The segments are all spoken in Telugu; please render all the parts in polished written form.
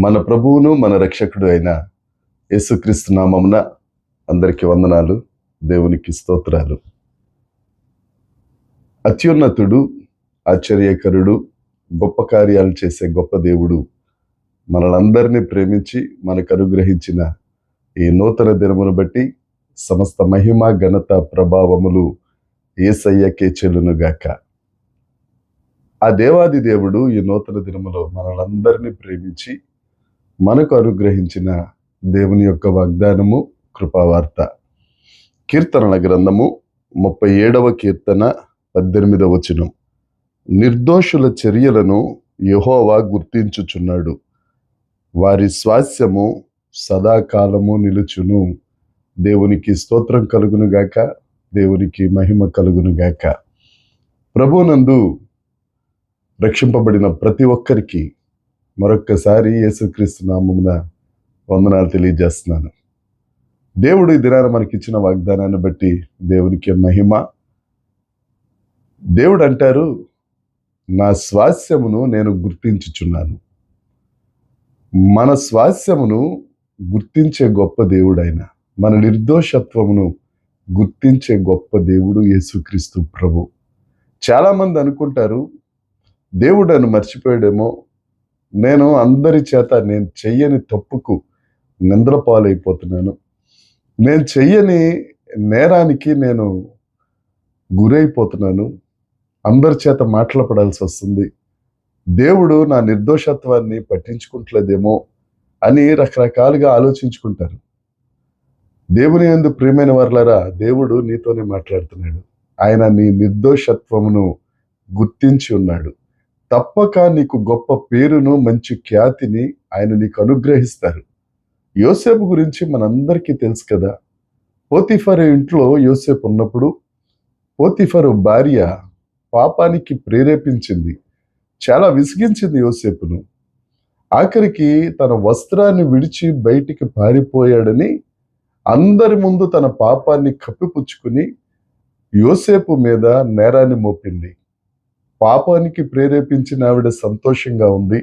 మన ప్రభువును మన రక్షకుడు అయిన యేసుక్రీస్తు నామమున అందరికి వందనాలు, దేవునికి స్తోత్రాలు. అత్యున్నతుడు, ఆశ్చర్యకరుడు, గొప్ప కార్యాలు చేసే గొప్ప దేవుడు మనలందరినీ ప్రేమించి మనకు అనుగ్రహించిన ఈ నూతన దినమును బట్టి సమస్త మహిమ, ఘనత, ప్రభావములు యేసయ్యకే చెల్లునుగాక. ఆ దేవాది దేవుడు ఈ నూతన దినములో మనలందరినీ ప్రేమించి మనకు అనుగ్రహించిన దేవుని యొక్క వాగ్దానము, కృపావార్త. కీర్తనల గ్రంథము 37వ కీర్తన 18వ వచనం. నిర్దోషుల చర్యలను యెహోవా గుర్తించుచున్నాడు, వారి స్వాస్యము సదాకాలము నిలుచును. దేవునికి స్తోత్రం కలుగునుగాక, దేవునికి మహిమ కలుగునుగాక. ప్రభునందు రక్షింపబడిన ప్రతి ఒక్కరికి మరొక్కసారి యేసుక్రీస్తు నామమున వందనాలు తెలియజేస్తున్నాను. దేవుడు ఈ దినాన మనకిచ్చిన వాగ్దానాన్ని బట్టి దేవునికి మహిమ. దేవుడు అంటారు, నా స్వాస్యమును నేను గుర్తించుచున్నాను. మన స్వాస్యమును గుర్తించే గొప్ప దేవుడు ఆయన. మన నిర్దోషత్వమును గుర్తించే గొప్ప దేవుడు యేసుక్రీస్తు ప్రభు. చాలామంది అనుకుంటారు, దేవుడు నన్ను మర్చిపోయాడేమో, నేను అందరి చేత నేను చెయ్యని తప్పుకు నిందల పాలైపోతున్నాను, నేను చెయ్యని నేరానికి నేను గురైపోతున్నాను, అందరి చేత మాట్లాడాల్సి వస్తుంది, దేవుడు నా నిర్దోషత్వాన్ని పట్టించుకుంటలేదేమో అని రకరకాలుగా ఆలోచించుకుంటారు. దేవుని యందు ప్రియమైన వారలారా, దేవుడు నీతోనే మాట్లాడుతున్నాడు. ఆయన నీ నిర్దోషత్వమును గుర్తించి ఉన్నాడు. తప్పక నీకు గొప్ప పేరును, మంచి ఖ్యాతిని ఆయన నీకు అనుగ్రహిస్తారు. యోసేపు గురించి మనందరికీ తెలుసు కదా. పోతిఫరు ఇంట్లో యోసేపు ఉన్నప్పుడు పోతిఫరు భార్య పాపానికి ప్రేరేపించింది, చాలా విసిగించింది యోసేపును. ఆఖరికి తన వస్త్రాన్ని విడిచి బయటికి పారిపోయాడని అందరి ముందు తన పాపాన్ని కప్పిపుచ్చుకుని యోసేపు మీద నేరాన్ని మోపింది. పాపానికి ప్రేరేపించిన ఆవిడ సంతోషంగా ఉంది,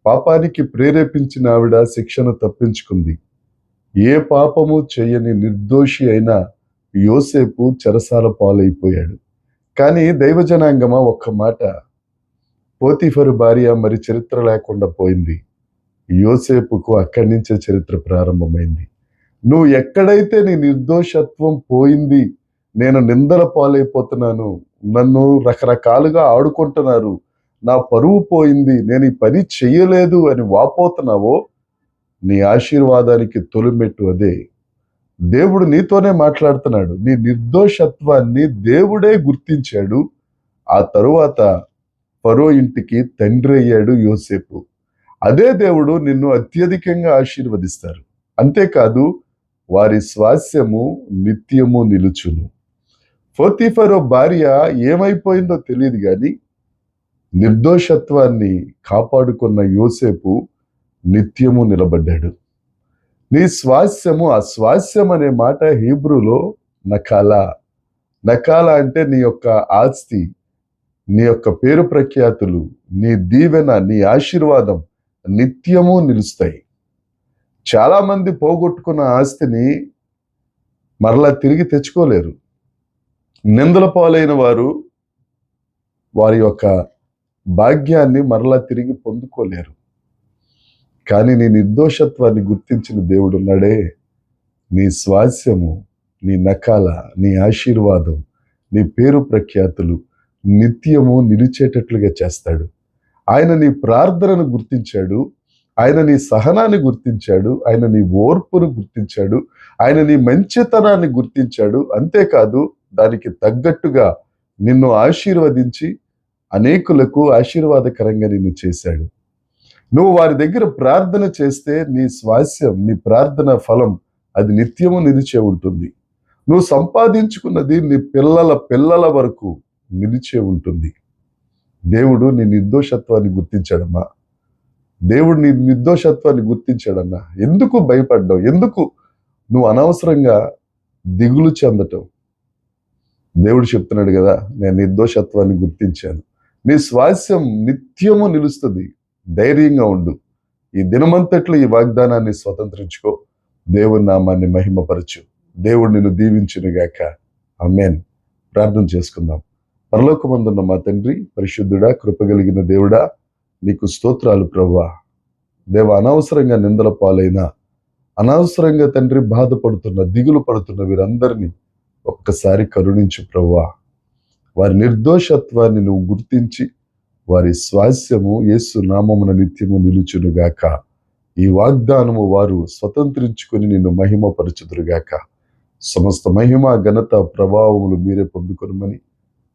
పాపానికి ప్రేరేపించిన ఆవిడ శిక్షను తప్పించుకుంది. ఏ పాపము చేయని నిర్దోషి అయిన యోసేపు చెరసాల పాలైపోయాడు. కానీ దైవజనాంగమా, ఒక్క మాట, పోతిఫరు భార్య మరి చరిత్ర లేకుండా పోయింది. యోసేపుకు అక్కడి నుంచే చరిత్ర ప్రారంభమైంది. నువ్వు ఎక్కడైతే నీ నిర్దోషత్వం పోయింది, నేను నిందల పాలైపోతున్నాను, నన్ను రకరకాలుగా ఆడుకుంటున్నారు, నా పరువు పోయింది, నేను ఈ పని చెయ్యలేదు అని వాపోతున్నావో, నీ ఆశీర్వాదానికి తొలిమెట్టు అదే. దేవుడు నీతోనే మాట్లాడుతున్నాడు. నీ నిర్దోషత్వాన్ని దేవుడే గుర్తించాడు. ఆ తరువాత ఫరో ఇంటికి తండ్రి అయ్యాడు యోసేపు. అదే దేవుడు నిన్ను అత్యధికంగా ఆశీర్వదిస్తారు. అంతేకాదు, వారి స్వాస్యము నిత్యము నిలుచును. పోతిఫరు భార్య ఏమైపోయిందో తెలియదు, కానీ నిర్దోషత్వాన్ని కాపాడుకున్న యోసేపు నిత్యము నిలబడ్డాడు. నీ స్వాస్యము, ఆ స్వాస్యం అనే మాట హీబ్రూలో నకాలా. నకాలా అంటే నీ యొక్క ఆస్తి, నీ యొక్క పేరు ప్రఖ్యాతులు, నీ దీవెన, నీ ఆశీర్వాదం నిత్యము నిలుస్తాయి. చాలామంది పోగొట్టుకున్న ఆస్తిని మరలా తిరిగి తెచ్చుకోలేరు. నిందల పాలైన వారు వారి యొక్క భాగ్యాన్ని మరలా తిరిగి పొందుకోలేరు. కానీ నీ నిర్దోషత్వాన్ని గుర్తించిన దేవుడు ఉన్నాడే, నీ స్వాస్యము, నీ నకాల, నీ ఆశీర్వాదం, నీ పేరు ప్రఖ్యాతులు నిత్యము నిలిచేటట్లుగా చేస్తాడు. ఆయన నీ ప్రార్థనను గుర్తించాడు, ఆయన నీ సహనాన్ని గుర్తించాడు, ఆయన నీ ఓర్పును గుర్తించాడు, ఆయన నీ మంచితనాన్ని గుర్తించాడు. అంతేకాదు, దానికి తగ్గట్టుగా నిన్ను ఆశీర్వదించి అనేకులకు ఆశీర్వాదకరంగా నిన్ను చేశాడు. నువ్వు వారి దగ్గర ప్రార్థన చేస్తే నీ స్వాస్యం, నీ ప్రార్థన ఫలం అది నిత్యము నిలిచే ఉంటుంది. నువ్వు సంపాదించుకున్నది నీ పిల్లల పిల్లల వరకు నిలిచే ఉంటుంది. దేవుడు నీ నిర్దోషత్వాన్ని గుర్తించాడమ్మా. దేవుడు నీ నిర్దోషత్వాన్ని గుర్తించాడన్నా. ఎందుకు భయపడ్డావు? ఎందుకు నువ్వు అనవసరంగా దిగులు చెందటం? దేవుడు చెప్తున్నాడు కదా, నేను నిర్దోషత్వాన్ని గుర్తించాను. నీ స్వాస్యం నిత్యము నిలుస్తుంది. ధైర్యంగా ఉండు. ఈ దినమంతట్లో ఈ వాగ్దానాన్ని స్వతంత్రించుకో. దేవుని నామాన్ని మహిమపరచు. దేవుడు నిన్ను దీవించునుగాక. ఆమేన్. ప్రార్థన చేసుకుందాం. పరలోకమందున్న మా తండ్రి, పరిశుద్ధుడా, కృపగలిగిన దేవుడా, నీకు స్తోత్రాలు ప్రభువా. దేవ, అనవసరంగా నిందల పాలైన, అనవసరంగా తండ్రి బాధపడుతున్న, దిగులు పడుతున్న వీరందరినీ ఒక్కసారి కరుణించు ప్రభువా. వారి నిర్దోషత్వాన్ని నువ్వు గుర్తించి వారి స్వాస్యము యేసు నామమున నిత్యము నిలుచునుగాక. ఈ వాగ్దానము వారు స్వతంత్రించుకొని నిన్ను మహిమపరచుదురుగాక. సమస్త మహిమ, ఘనత, ప్రభావములు మీరే పొందుకొనమని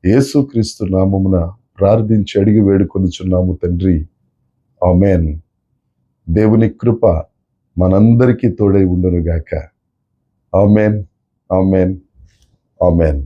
యేసుక్రీస్తు నామమున ప్రార్థించి అడిగి వేడుకొనుచున్నాము తండ్రి. ఆమేన్. దేవుని కృప మనందరికీ తోడై ఉండునుగాక. ఆమేన్, ఆమేన్, ఆమేన్.